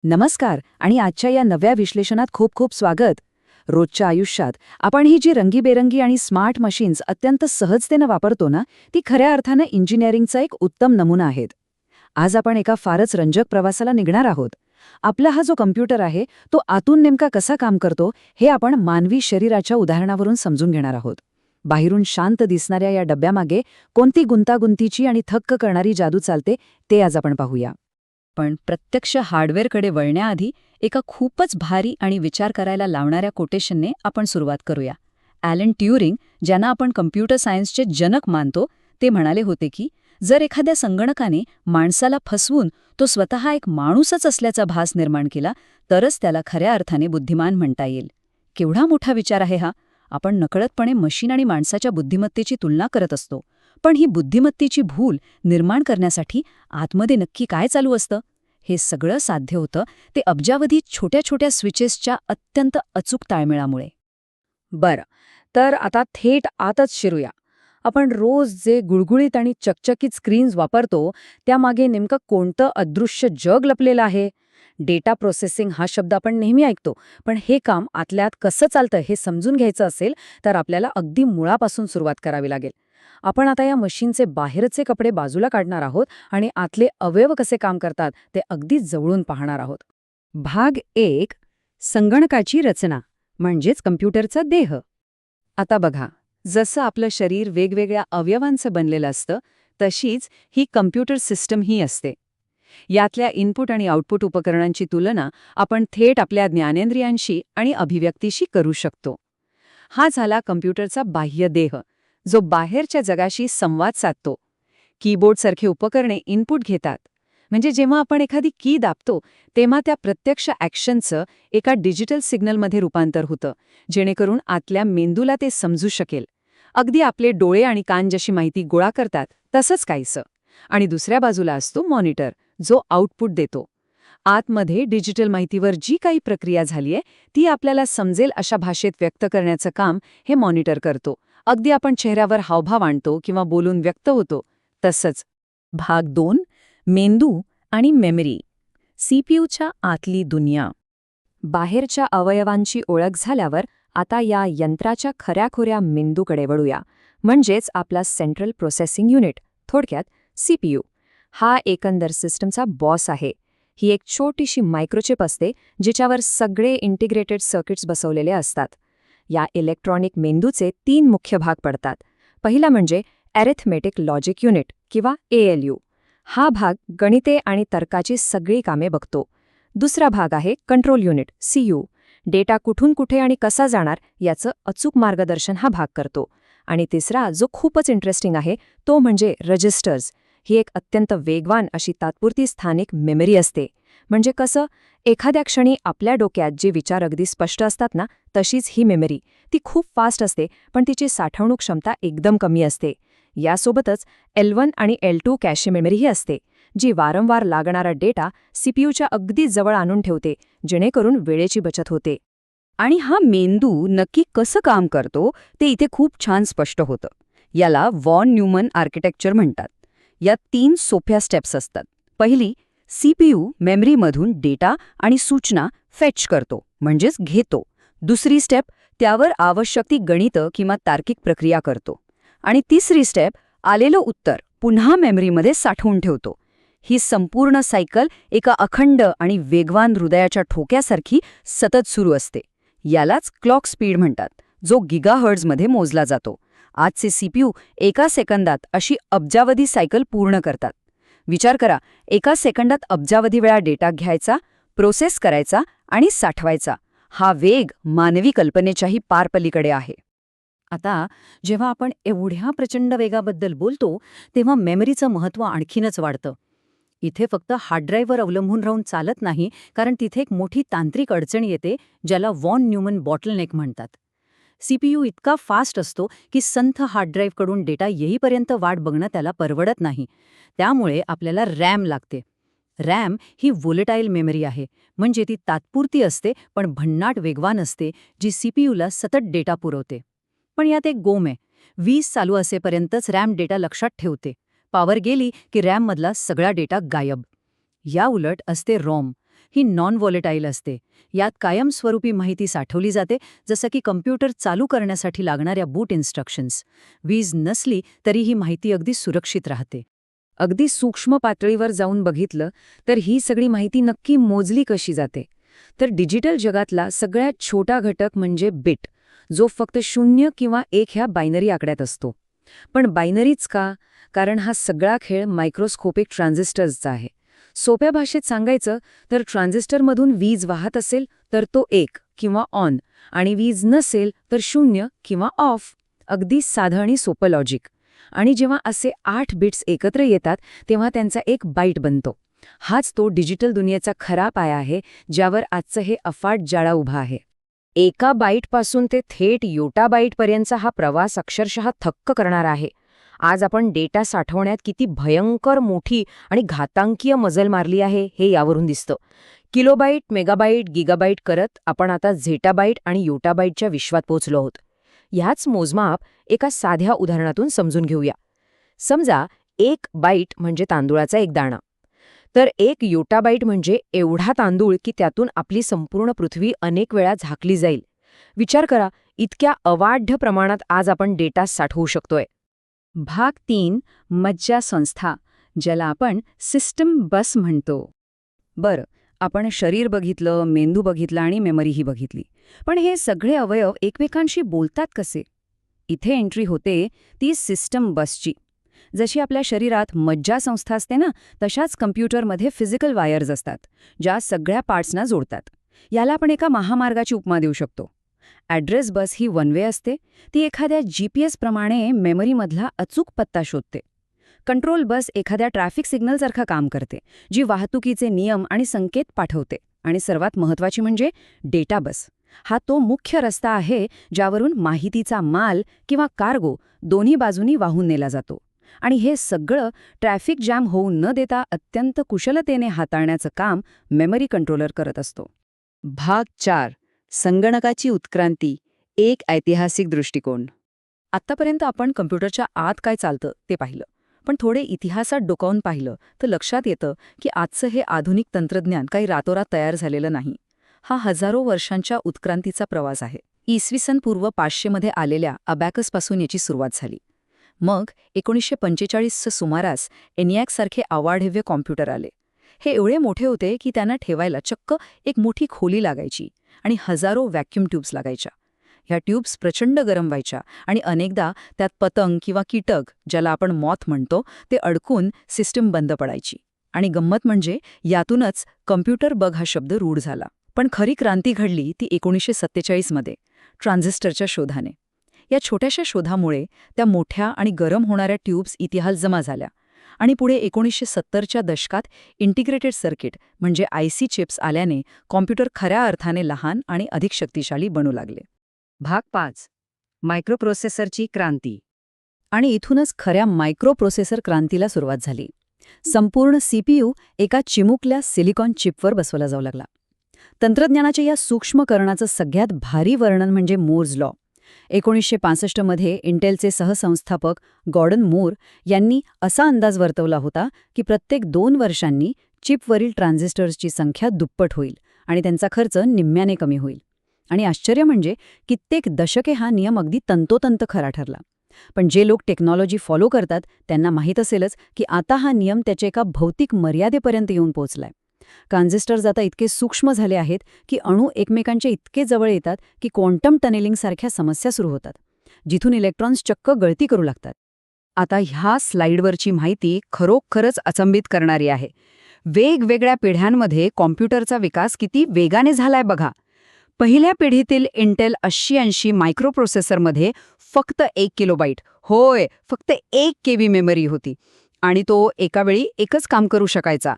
नमस्कार आणि आजच्या या नव्या विश्लेषणात खूप खूप स्वागत. रोजच्या आयुष्यात आपण ही जी रंगीबेरंगी आणि स्मार्ट मशीन्स अत्यंत सहजतेनं वापरतो ना, ती खऱ्या अर्थानं इंजिनिअरिंगचा एक उत्तम नमुना आहेत. आज आपण एका फारच रंजक प्रवासाला निघणार आहोत. आपला हा जो कम्प्युटर आहे तो आतून नेमका कसा काम करतो हे आपण मानवी शरीराच्या उदाहरणावरून समजून घेणार आहोत. बाहेरून शांत दिसणाऱ्या या डब्यामागे कोणती गुंतागुंतीची आणि थक्क करणारी जादू चालते ते आज आपण पाहूया. पण प्रत्यक्ष हार्डवेअरकडे वळण्याआधी एका खूपच भारी आणि विचार करायला लावणाऱ्या कोटेशनने आपण सुरुवात करूया. ॲलन ट्युरिंग, ज्यांना आपण कम्प्युटर सायन्सचे जनक मानतो, ते म्हणाले होते की जर एखाद्या संगणकाने माणसाला फसवून तो स्वतः एक माणूसच असल्याचा भास निर्माण केला तरच त्याला खऱ्या अर्थाने बुद्धिमान म्हणता येईल. केवढा मोठा विचार आहे हा. आपण नकळतपणे मशीन आणि माणसाच्या बुद्धिमत्तेची तुलना करत असतो. पण ही बुद्धिमत्तेची भूल निर्माण करण्यासाठी आतमध्ये नक्की काय चालू असतं? हे सगळं साध्य होतं ते अब्जावधी छोट्या छोट्या स्विचेसच्या अत्यंत अचूक ताळमेळामुळे. बरं, तर आता थेट आतच शिरूया. आपण रोज जे गुळगुळीत आणि चकचकीत स्क्रीन्स वापरतो त्यामागे नेमकं कोणतं अदृश्य जग लपलेलं आहे? डेटा प्रोसेसिंग हा शब्द आपण नेहमी ऐकतो, पण हे काम आतल्यात कसं चालतं हे समजून घ्यायचं असेल तर आपल्याला अगदी मुळापासून सुरुवात करावी लागेल. आपण आता या मशीनचे बाहेरचे कपडे बाजूला काढणार आहोत आणि आतले अवयव कसे काम करतात ते अगदी जवळून पाहणार आहोत. भाग 1. संगणकाची रचना म्हणजेच कम्प्युटरचा देह. आता बघा, जसं आपलं शरीर वेगवेगळ्या अवयवांचं बनलेलं असतं तशीच ही कम्प्युटर सिस्टम ही असते. यातल्या इनपुट आणि आउटपुट उपकरणांची तुलना आपण थेट आपल्या ज्ञानेंद्रियांशी आणि अभिव्यक्तीशी करू शकतो. हा झाला कम्प्युटरचा बाह्य देह, जो बाहेरच्या जगाशी संवाद साधतो. कीबोर्डसारखे उपकरणे इनपुट घेतात, म्हणजे जेव्हा आपण एखादी की दाबतो तेव्हा त्या प्रत्यक्ष ॲक्शनचं एका डिजिटल सिग्नलमध्ये रूपांतर होतं, जेणेकरून आतल्या मेंदूला ते समजू शकेल. अगदी आपले डोळे आणि कान जशी माहिती गोळा करतात तसंच काहीसं. आणि दुसऱ्या बाजूला असतो मॉनिटर, जो आउटपुट देतो. आतमध्ये डिजिटल माहितीवर जी काही प्रक्रिया झालीये ती आपल्याला समजेल अशा भाषेत व्यक्त करण्याचं काम हे मॉनिटर करतो. अगदी आपण चेहऱ्यावर हावभाव आणतो किंवा बोलून व्यक्त होतो तसंच. भाग 2. मेंदू आणि मेमरी. सीपीयूच्या आतली दुनिया. बाहेरच्या अवयवांची ओळख झाल्यावर आता या यंत्राच्या खऱ्याखुऱ्या मेंदूकडे वळूया, म्हणजेच आपला सेंट्रल प्रोसेसिंग युनिट, थोडक्यात सीपीयू. हा एकंदर सिस्टमचा बॉस आहे. ही एक छोटीशी मायक्रोचिप असते जिच्यावर सगळे इंटिग्रेटेड सर्किट्स बसवलेले असतात. या इलेक्ट्रॉनिक मेंदूचे 3 मुख्य भाग पडतात. पहिला म्हणजे अॅरिथमेटिक लॉजिक युनिट किंवा ALU. हा भाग गणिते आणि तर्काची सगळी कामे बघतो. दुसरा भाग आहे कंट्रोल युनिट CU. डेटा कुठून कुठे आणि कसा जाणार याचं अचूक मार्गदर्शन हा भाग करतो. आणि तिसरा, जो खूपच इंटरेस्टिंग आहे, तो म्हणजे रजिस्टर्स. ही एक अत्यंत वेगवान अशी तात्पुरती स्थानिक मेमरी असते. म्हणजे कसं, एखाद्या क्षणी आपल्या डोक्यात जे विचार अगदी स्पष्ट असतात ना, तशीच ही मेमरी. ती खूप फास्ट असते, पण तिची साठवणूक क्षमता एकदम कमी असते. यासोबतच L1 आणि L2 कॅशे मेमरीही असते, जी वारंवार लागणारा डेटा सीपीयूच्या अगदी जवळ आणून ठेवते, जेणेकरून वेळेची बचत होते. आणि हा मेंदू नक्की कसं काम करतो ते इथे खूप छान स्पष्ट होतं. याला वॉन न्यूमन आर्किटेक्चर म्हणतात. यात 3 सोप्या स्टेप्स असतात. पहिली, सीपीयू मेमरीमधून डेटा आणि सूचना फेच करतो, म्हणजेच घेतो. दुसरी स्टेप, त्यावर आवश्यक ती गणितं किंवा तार्किक प्रक्रिया करतो. आणि तिसरी स्टेप, आलेलं उत्तर पुन्हा मेमरीमध्ये साठवून ठेवतो. ही संपूर्ण सायकल एका अखंड आणि वेगवान हृदयाच्या ठोक्यासारखी सतत सुरू असते. यालाच क्लॉक स्पीड म्हणतात, जो गिगाहर्ट्झमध्ये मोजला जातो. आजचे सीपीयू एका सेकंदात अशी अब्जावधी सायकल पूर्ण करतात. विचार करा, एका सेकंदात अब्जावधी वेळा डेटा घ्यायचा, प्रोसेस करायचा आणि साठवायचा. हा वेग मानवी कल्पनेच्याही पार पलीकडे आहे. आता जेव्हा आपण एवढ्या प्रचंड वेगाबद्दल बोलतो तेव्हा मेमरीचं महत्त्व आणखीनच वाढतं. इथे फक्त हार्ड ड्राईव्हवर अवलंबून राहून चालत नाही, कारण तिथे एक मोठी तांत्रिक अडचण येते ज्याला वॉन न्यूमन बॉटलनेक म्हणतात. सीपीयू इतका फास्ट असतो की संथ हार्ड ड्राईव्हकडून डेटा येईपर्यंत वाट बघणं त्याला परवडत नाही. त्यामुळे आपल्याला रॅम लागते. रॅम ही व्होलेटाईल मेमरी आहे, म्हणजे ती तात्पुरती असते पण भन्नाट वेगवान असते, जी सीपीयूला सतत डेटा पुरवते. पण यात एक गोम आहे. 20 चालू असेपर्यंतच रॅम डेटा लक्षात ठेवते. पॉवर गेली की रॅममधला सगळा डेटा गायब. या उलट असते रॉम. ही नॉन व्हॉलेटाईल असते. यात कायमस्वरूपी माहिती साठवली जाते, जसं की कम्प्युटर चालू करण्यासाठी लागणाऱ्या बूट इन्स्ट्रक्शन्स. वीज नसली तरी ही माहिती अगदी सुरक्षित राहते. अगदी सूक्ष्म पातळीवर जाऊन बघितलं तर ही सगळी माहिती नक्की मोजली कशी जाते? तर डिजिटल जगातला सगळ्यात छोटा घटक म्हणजे बिट, जो फक्त 0 किंवा 1 ह्या बायनरी आकड्यात असतो. पण बायनरीच का? कारण हा सगळा खेळ मायक्रोस्कोपिक ट्रान्झिस्टर्सचा आहे. सोप्या भाषेत सांगायचं तर ट्रान्झिस्टरमधून वीज वाहत असेल तर तो 1 किंवा ऑन, आणि वीज नसेल तर 0 किंवा ऑफ. अगदी साधं आणि सोपं लॉजिक. आणि जेव्हा असे 8 बिट्स एकत्र येतात तेव्हा त्यांचा एक बाईट बनतो. हाच तो डिजिटल दुनियेचा खरा पाया आहे, ज्यावर आजचं हे अफाट जाळं उभा आहे. एका बाईटपासून ते थेट योटाबाईटपर्यंतचा हा प्रवास अक्षरशः थक्क करणारा आहे. आज आपण डेटा साठवण्यात किती भयंकर मोठी आणि घातांकीय मजल मारली आहे हे यावरून दिसतं. किलोबाईट, मेगाबाईट, गिगाबाईट करत आपण आता झेटाबाईट आणि योटाबाईटच्या विश्वात पोहोचलो आहोत. ह्याच मोजमाप एका साध्या उदाहरणातून समजून घेऊया. समजा 1 बाईट म्हणजे तांदूळाचा एक दाणा. तर 1 योटाबाईट म्हणजे एवढा तांदूळ की त्यातून आपली संपूर्ण पृथ्वी अनेक वेळा झाकली जाईल. विचार करा, इतक्या अवाढ्य प्रमाणात आज आपण डेटा साठवू शकतोय. भाग 3. मज्जा संस्था, ज्याला आपण सिस्टम बस म्हणतो. बरं, आपण शरीर बघितलं, मेंदू बघितला आणि मेमरीही बघितली. पण हे सगळे अवयव एकमेकांशी बोलतात कसे? इथे एंट्री होते ती सिस्टम बसची. जशी आपल्या शरीरात मज्जा संस्था असते ना, तशाच कम्प्युटरमध्ये फिजिकल वायर्स असतात, ज्या सगळ्या पार्ट्सना जोडतात. याला आपण एका महामार्गाची उपमा देऊ शकतो. ॲड्रेस बस ही वन वे असते. ती एखाद्या GPS प्रमाणे मेमरीमधला अचूक पत्ता शोधते. कंट्रोल बस एखाद्या ट्रॅफिक सिग्नलसारखं काम करते, जी वाहतुकीचे नियम आणि संकेत पाठवते. आणि सर्वात महत्त्वाची म्हणजे डेटा बस. हा तो मुख्य रस्ता आहे ज्यावरून माहितीचा माल किंवा कार्गो दोन्ही बाजूनी वाहून नेला जातो. आणि हे सगळं ट्रॅफिक जॅम होऊ न देता अत्यंत कुशलतेने हाताळण्याचं काम मेमरी कंट्रोलर करत असतो. भाग 4. संगणकाची उत्क्रांती, एक ऐतिहासिक दृष्टिकोन. आत्तापर्यंत आपण कम्प्युटरच्या आत काय चालतं ते पाहिलं. पण थोडे इतिहासात डोकावून पाहिलं तर लक्षात येतं की आजचं हे आधुनिक तंत्रज्ञान काही रातोरात तयार झालेलं नाही. हा हजारो वर्षांच्या उत्क्रांतीचा प्रवास आहे. इसवी पूर्व 500 मध्ये आलेल्या अबॅकसपासून याची सुरुवात झाली. मग 1945च्या सुमारास ENIAC सारखे अवाढव्य कॉम्प्युटर आले. हे एवढे मोठे होते की त्यांना ठेवायला चक्क एक मोठी खोली लागायची आणि हजारो व्हॅक्यूम ट्यूब्स लागायच्या. ह्या ट्यूब्स प्रचंड गरम व्हायच्या आणि अनेकदा त्यात पतंग किंवा कीटक, ज्याला आपण मॉथ म्हणतो, ते अडकून सिस्टम बंद पडायची. आणि गंमत म्हणजे यातूनच कम्प्युटर बग हा शब्द रूढ झाला. पण खरी क्रांती घडली ती 1947 मध्ये ट्रान्झिस्टरच्या शोधाने. या छोट्याशा शोधामुळे त्या मोठ्या आणि गरम होणाऱ्या ट्यूब्स इतिहास जमा झाल्या. आणि पुढे 1970च्या दशकात इंटिग्रेटेड सर्किट म्हणजे IC चिप्स आल्याने कॉम्प्युटर खऱ्या अर्थाने लहान आणि अधिक शक्तिशाली बनू लागले. भाग 5. मायक्रोप्रोसेसरची क्रांती. आणि इथूनच खऱ्या मायक्रोप्रोसेसर क्रांतीला सुरुवात झाली. संपूर्ण CPU एका चिमुकल्या सिलिकॉन चिपवर बसवला जाऊ लागला. तंत्रज्ञानाच्या या सूक्ष्मकरणाचं सगळ्यात भारी वर्णन म्हणजे मूर्स लॉ. 1965 मध्ये इंटेलचे सहसंस्थापक गॉर्डन मूर यांनी असा अंदाज वर्तवला होता की प्रत्येक 2 वर्षांनी चिपवरील ट्रान्झिस्टर्सची संख्या दुप्पट होईल आणि त्यांचा खर्च निम्म्याने कमी होईल. आणि आश्चर्य म्हणजे कित्येक दशके हा नियम अगदी तंतोतंत खरा ठरला. पण जे लोक टेक्नॉलॉजी फॉलो करतात त्यांना माहीत असेलच की आता हा नियम त्याच्या एका भौतिक मर्यादेपर्यंत येऊन पोहोचलाय. ट्रान्झिस्टर्स आता इतके सूक्ष्म झाले आहेत की अणू एकमेकांच्या इतके जवळ येतात की क्वांटम टनेलिंगसारख्या समस्या सुरू होतात, जिथून इलेक्ट्रॉन्स चक्क गळती करू लागतात. आता ह्या स्लाइडवरची माहिती खरोखरच अचंबित करणारी आहे. वेगवेगळ्या पिढ्यांमध्ये कॉम्प्युटरचा विकास किती वेगाने झालाय बघा. पहिल्या पिढीतील इंटेल 8080 मायक्रोप्रोसेसरमध्ये फक्त 1 किलोबाईट, होय फक्त 1 KB मेमरी होती आणि तो एका वेळी एकच काम करू शकायचा.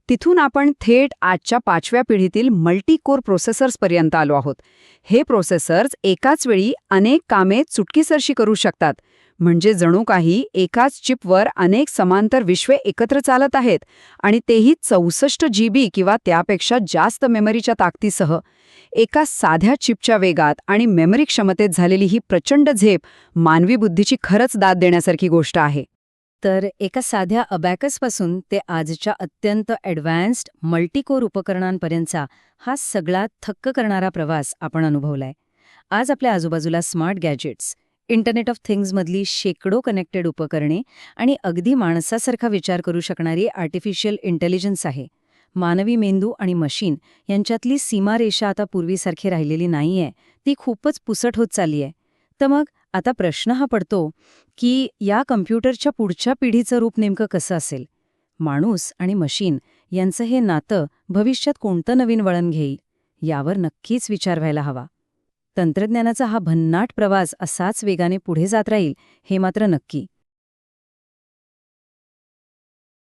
तिथून आपण थेट आजच्या 5व्या पिढीतील मल्टी कोर प्रोसेसर्सपर्यंत आलो आहोत. हे प्रोसेसर्स एकाच वेळी अनेक कामे चुटकीसरशी करू शकतात. म्हणजे जणू काही एकाच चिपवर अनेक समांतर विश्वे एकत्र चालत आहेत आणि तेही 64 GB किंवा त्यापेक्षा जास्त मेमरीच्या ताकदीसह. एका साध्या चिपच्या वेगात आणि मेमरी क्षमतेत झालेली ही प्रचंड झेप मानवी बुद्धीची खरंच दाद देण्यासारखी गोष्ट आहे. तर एका साध्या अबॅकसपासून ते आजच्या अत्यंत ॲडव्हान्स्ड मल्टीकोर उपकरणांपर्यंतचा हा सगळा थक्क करणारा प्रवास आपण अनुभवलाय. आज आपल्या आजूबाजूला स्मार्ट गॅजेट्स, इंटरनेट ऑफ थिंग्समधली शेकडो कनेक्टेड उपकरणे आणि अगदी माणसासारखा विचार करू शकणारी आर्टिफिशियल इंटेलिजन्स आहे. मानवी मेंदू आणि मशीन यांच्यातली सीमारेषा आता पूर्वीसारखी राहिलेली नाहीये, ती खूपच पुसट होत चालली आहे. तर मग आता प्रश्न हा पडतो की या कम्प्युटरच्या पुढच्या पिढीचं रूप नेमकं कसं असेल? माणूस आणि मशीन यांचं हे नातं भविष्यात कोणतं नवीन वळण घेईल? यावर नक्कीच विचार व्हायला हवा. तंत्रज्ञानाचा हा भन्नाट प्रवास असाच वेगाने पुढे जात राहील हे मात्र नक्की.